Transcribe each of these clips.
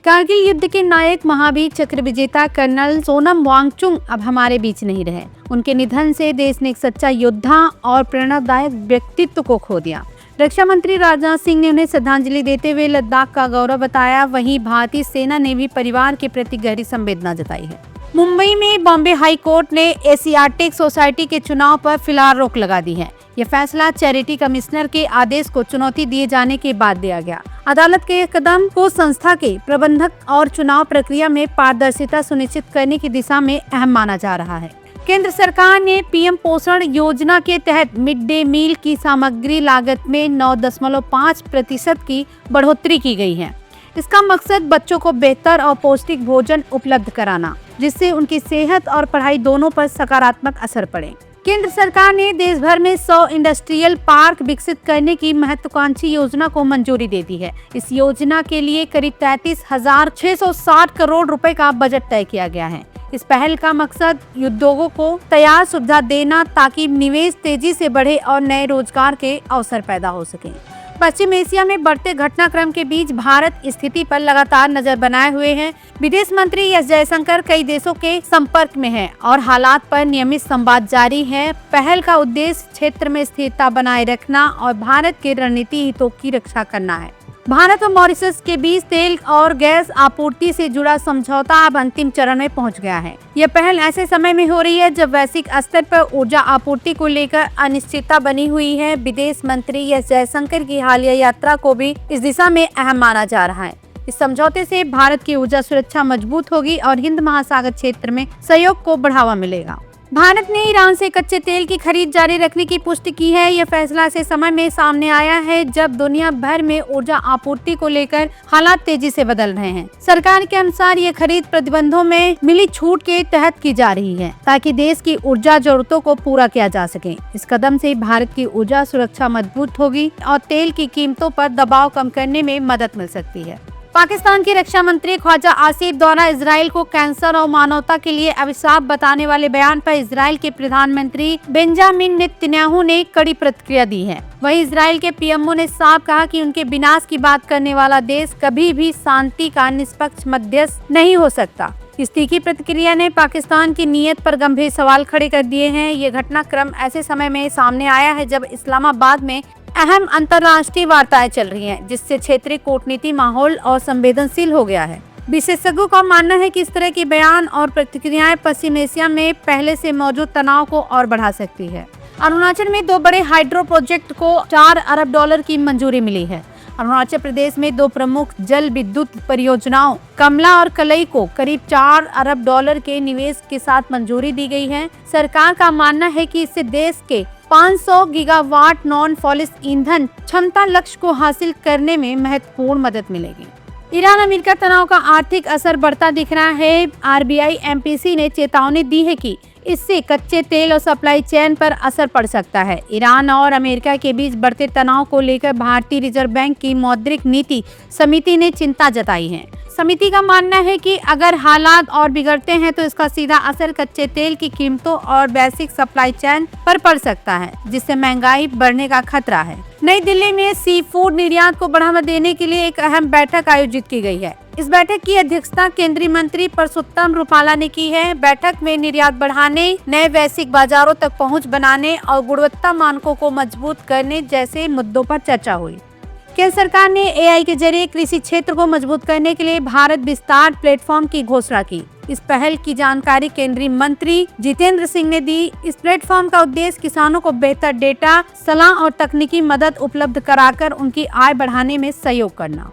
कारगिल युद्ध के नायक महावीर चक्र विजेता कर्नल सोनम वांगचुक अब हमारे बीच नहीं रहे। उनके निधन से देश ने एक सच्चा योद्धा और प्रेरणादायक व्यक्तित्व को खो दिया। रक्षा मंत्री राजनाथ सिंह ने उन्हें श्रद्धांजलि देते हुए लद्दाख का गौरव बताया। वहीं भारतीय सेना ने भी परिवार के प्रति गहरी संवेदना जताई है। मुंबई में बॉम्बे हाई कोर्ट ने एशियाटिक सोसाइटी के चुनाव पर फिलहाल रोक लगा दी है। यह फैसला चैरिटी कमिश्नर के आदेश को चुनौती दिए जाने के बाद दिया गया। अदालत के कदम को संस्था के प्रबंधक और चुनाव प्रक्रिया में पारदर्शिता सुनिश्चित करने की दिशा में अहम माना जा रहा है। केंद्र सरकार ने पीएम पोषण योजना के तहत मिड डे मील की सामग्री लागत में 9.5% की बढ़ोतरी की गई है। इसका मकसद बच्चों को बेहतर और पौष्टिक भोजन उपलब्ध कराना, जिससे उनकी सेहत और पढ़ाई दोनों पर सकारात्मक असर पड़े। केंद्र सरकार ने देश भर में 100 इंडस्ट्रियल पार्क विकसित करने की महत्वाकांक्षी योजना को मंजूरी दे दी है। इस योजना के लिए करीब 33,660 करोड़ रुपए का बजट तय किया गया है। इस पहल का मकसद उद्योगों को तैयार सुविधा देना, ताकि निवेश तेजी से बढ़े और नए रोजगार के अवसर पैदा हो सके। पश्चिम एशिया में बढ़ते घटनाक्रम के बीच भारत स्थिति पर लगातार नजर बनाए हुए है। विदेश मंत्री एस जयशंकर कई देशों के संपर्क में हैं और हालात पर नियमित संवाद जारी है। पहल का उद्देश्य क्षेत्र में स्थिरता बनाए रखना और भारत के रणनीतिक हितों की रक्षा करना है। भारत और मॉरिशस के बीच तेल और गैस आपूर्ति से जुड़ा समझौता अब अंतिम चरण में पहुंच गया है। यह पहल ऐसे समय में हो रही है जब वैश्विक स्तर पर ऊर्जा आपूर्ति को लेकर अनिश्चितता बनी हुई है। विदेश मंत्री एस जयशंकर की हालिया यात्रा को भी इस दिशा में अहम माना जा रहा है। इस समझौते से भारत की ऊर्जा सुरक्षा मजबूत होगी और हिंद महासागर क्षेत्र में सहयोग को बढ़ावा मिलेगा। भारत ने ईरान से कच्चे तेल की खरीद जारी रखने की पुष्टि की है। यह फैसला ऐसे समय में सामने आया है जब दुनिया भर में ऊर्जा आपूर्ति को लेकर हालात तेजी से बदल रहे हैं। सरकार के अनुसार यह खरीद प्रतिबंधों में मिली छूट के तहत की जा रही है, ताकि देश की ऊर्जा जरूरतों को पूरा किया जा सके। इस कदम से भारत की ऊर्जा सुरक्षा मजबूत होगी और तेल की कीमतों पर दबाव कम करने में मदद मिल सकती है। पाकिस्तान के रक्षा मंत्री ख्वाजा आसिफ द्वारा इजराइल को कैंसर और मानवता के लिए अभिशाप बताने वाले बयान पर इजराइल के प्रधानमंत्री बेंजामिन नेतन्याहू ने कड़ी प्रतिक्रिया दी है। वहीं इजराइल के पीएमओ ने साफ कहा कि उनके विनाश की बात करने वाला देश कभी भी शांति का निष्पक्ष मध्यस्थ नहीं हो सकता। इस तीखी प्रतिक्रिया ने पाकिस्तान की नीयत पर गंभीर सवाल खड़े कर दिए हैं। ये घटनाक्रम ऐसे समय में सामने आया है जब इस्लामाबाद में अहम अंतर्राष्ट्रीय वार्ताएं चल रही हैं, जिससे क्षेत्रीय कूटनीति माहौल और संवेदनशील हो गया है। विशेषज्ञों का मानना है कि इस तरह के बयान और प्रतिक्रियाएं पश्चिम एशिया में पहले से मौजूद तनाव को और बढ़ा सकती है। अरुणाचल में 2 बड़े हाइड्रो प्रोजेक्ट को $4 अरब की मंजूरी मिली है। अरुणाचल प्रदेश में 2 प्रमुख जल विद्युत परियोजनाओं कमला और कलई को करीब $4 अरब के निवेश के साथ मंजूरी दी गई है। सरकार का मानना है कि इससे देश के 500 गीगावाट नॉन फॉसिल ईंधन क्षमता लक्ष्य को हासिल करने में महत्वपूर्ण मदद मिलेगी। ईरान अमेरिका तनाव का आर्थिक असर बढ़ता दिख रहा है। आरबीआई एमपीसी ने चेतावनी दी है कि इससे कच्चे तेल और सप्लाई चेन पर असर पड़ सकता है। ईरान और अमेरिका के बीच बढ़ते तनाव को लेकर भारतीय रिजर्व बैंक की मौद्रिक नीति समिति ने चिंता जताई है। समिति का मानना है कि अगर हालात और बिगड़ते हैं तो इसका सीधा असर कच्चे तेल की कीमतों और वैश्विक सप्लाई चेन पर पड़ सकता है, जिससे महंगाई बढ़ने का खतरा है। नई दिल्ली में सी फूड निर्यात को बढ़ावा देने के लिए एक अहम बैठक आयोजित की गई है। इस बैठक की अध्यक्षता केंद्रीय मंत्री परसोत्तम रुपाला ने की है। बैठक में निर्यात बढ़ाने, नए वैश्विक बाजारों तक पहुंच बनाने और गुणवत्ता मानकों को मजबूत करने जैसे मुद्दों पर चर्चा हुई। केंद्र सरकार ने एआई के जरिए कृषि क्षेत्र को मजबूत करने के लिए भारत विस्तार प्लेटफॉर्म की घोषणा की। इस पहल की जानकारी केंद्रीय मंत्री जितेंद्र सिंह ने दी। इस प्लेटफॉर्म का उद्देश्य किसानों को बेहतर डेटा, सलाह और तकनीकी मदद उपलब्ध कराकर उनकी आय बढ़ाने में सहयोग करना।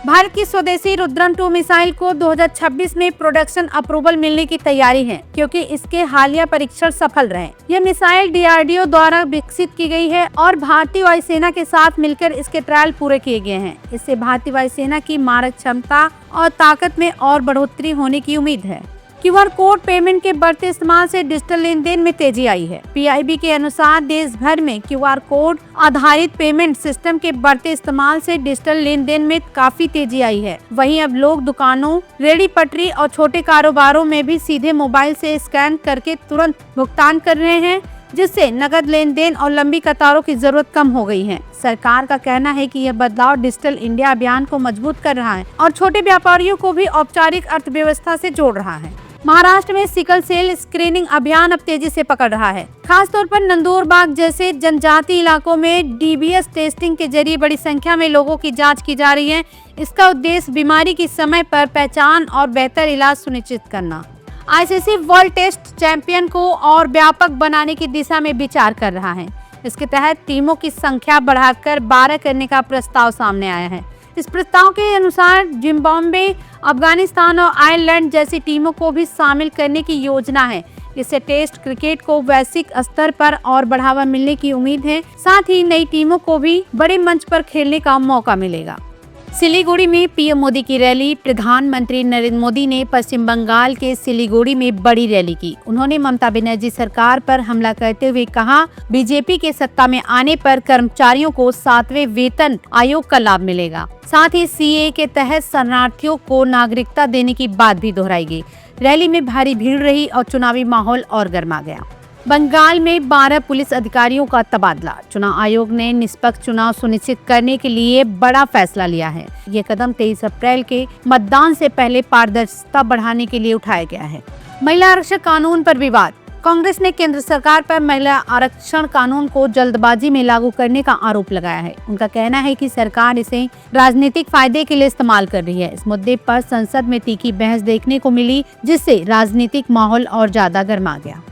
भारत की स्वदेशी रुद्रम 2 मिसाइल को 2026 में प्रोडक्शन अप्रूवल मिलने की तैयारी है, क्योंकि इसके हालिया परीक्षण सफल रहे। यह मिसाइल डीआरडीओ द्वारा विकसित की गई है और भारतीय वायुसेना के साथ मिलकर इसके ट्रायल पूरे किए गए हैं। इससे भारतीय वायुसेना की मारक क्षमता और ताकत में और बढ़ोतरी होने की उम्मीद है। क्यूआर कोड पेमेंट के बढ़ते इस्तेमाल से डिजिटल लेन देन में तेजी आई है। पीआईबी के अनुसार देश भर में क्यूआर कोड आधारित पेमेंट सिस्टम के बढ़ते इस्तेमाल से डिजिटल लेन देन में काफी तेजी आई है। वहीं अब लोग दुकानों, रेहड़ी पटरी और छोटे कारोबारों में भी सीधे मोबाइल से स्कैन करके तुरंत भुगतान कर रहे हैं। जिससे नकद लेन देन और लंबी कतारों की जरूरत कम हो गई है। सरकार का कहना है कि यह बदलाव डिजिटल इंडिया अभियान को मजबूत कर रहा है और छोटे व्यापारियों को भी औपचारिक अर्थव्यवस्था से जोड़ रहा है। महाराष्ट्र में सिकल सेल स्क्रीनिंग अभियान अब तेजी से पकड़ रहा है। खासतौर पर नंदुरबार जैसे जनजातीय इलाकों में डीबीएस टेस्टिंग के जरिए बड़ी संख्या में लोगों की जांच की जा रही है। इसका उद्देश्य बीमारी की समय पर पहचान और बेहतर इलाज सुनिश्चित करना। आईसीसी वर्ल्ड टेस्ट चैंपियन को और व्यापक बनाने की दिशा में विचार कर रहा है। इसके तहत टीमों की संख्या बढ़ाकर 12 करने का प्रस्ताव सामने आया है। इस प्रस्ताव के अनुसार जिम्बाब्वे, अफगानिस्तान और आयरलैंड जैसी टीमों को भी शामिल करने की योजना है। इससे टेस्ट क्रिकेट को वैश्विक स्तर पर और बढ़ावा मिलने की उम्मीद है। साथ ही नई टीमों को भी बड़े मंच पर खेलने का मौका मिलेगा। सिलीगुड़ी में पीएम मोदी की रैली। प्रधानमंत्री नरेंद्र मोदी ने पश्चिम बंगाल के सिलीगुड़ी में बड़ी रैली की। उन्होंने ममता बनर्जी सरकार पर हमला करते हुए कहा, बीजेपी के सत्ता में आने पर कर्मचारियों को 7वें वेतन आयोग का लाभ मिलेगा। साथ ही सीए के तहत शरणार्थियों को नागरिकता देने की बात भी दोहराई गई। रैली में भारी भीड़ रही और चुनावी माहौल और गर्मा गया। बंगाल में 12 पुलिस अधिकारियों का तबादला। चुनाव आयोग ने निष्पक्ष चुनाव सुनिश्चित करने के लिए बड़ा फैसला लिया है। ये कदम 23 अप्रैल के मतदान से पहले पारदर्शिता बढ़ाने के लिए उठाया गया है। महिला आरक्षण कानून पर विवाद। कांग्रेस ने केंद्र सरकार पर महिला आरक्षण कानून को जल्दबाजी में लागू करने का आरोप लगाया है। उनका कहना है कि सरकार इसे राजनीतिक फायदे के लिए इस्तेमाल कर रही है। इस मुद्दे पर संसद में तीखी बहस देखने को मिली, जिससे राजनीतिक माहौल और ज्यादा गर्मा गया।